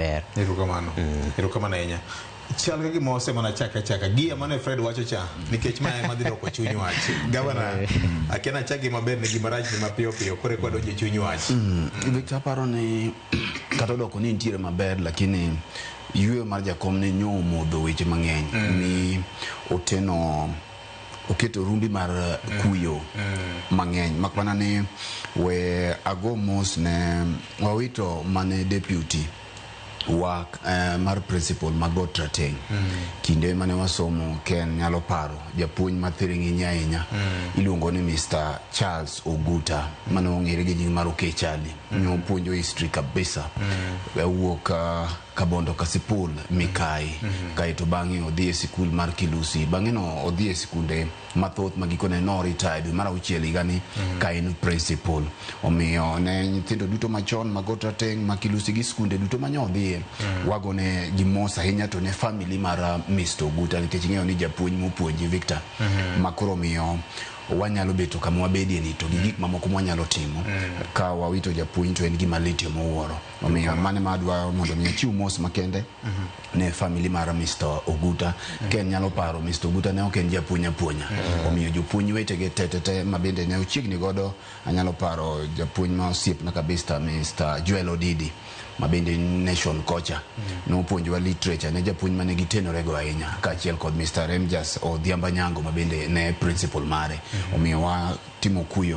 Erokamano ahinya. Chal ka gima osemana chaka gia mane Fred wacho cha nikech mae ema dhi doko chuny wach. Gavana akiana chaki maber ni gima rach ni mapiyo piyo kore kwa doje chuny wach. Victor paro ni kata doko ni ntiere maber lakini yue mar jakom ne nyo modho weche mang'eny ni oteno oketo rumbi mar kuyo mang'eny makwana ni we ago mos ne wawito mane deputy work mar principal magot rateng kinde mane wasomo ken nyalo paro japuonj mathiringi nyainya iluongo ni Mr. Charles Oguta mane ong'ere gi nying mar Okechali nyo puonjo history kabisa wuok Kabondo Kasipul Mikai kaito bang'e odhi e sikul mar Kilusi bang'e no odhi e sikunde mathoth magikone no retired mar auchiel higani ka en principal omiyo ne nyithindo duto machon magot rateng ma Kilusi gi sikunde duto manyodhi wagone gimos ahinya to ne family mar Mr. Oguta nikech ng'eyo ni japuonj mopuonji Victor makoro miyo wanyalo beto kama wabedie ni to gik mamoko mwanyalo timo ka wawito japuonj to en gima lit mowuoro omiyo mane madwa mondo mi chiw mos makende ne family mar Mr. Oguta ken nyalo paro Mr. Oguta ne oken japuonj apuonya omiyo jopuonj wetege tete mabende ne ochiegni godo anyalo paro japuonj ma osiepna kabisa Mr. Joel Odidi mabende nation kocha no puonjwa literature ne japuonj mane gitenore go ahinya kaachiel kod Mr. Remjas Odhiamba Nyango mabende ne principal mare omiyo wa timo kuyo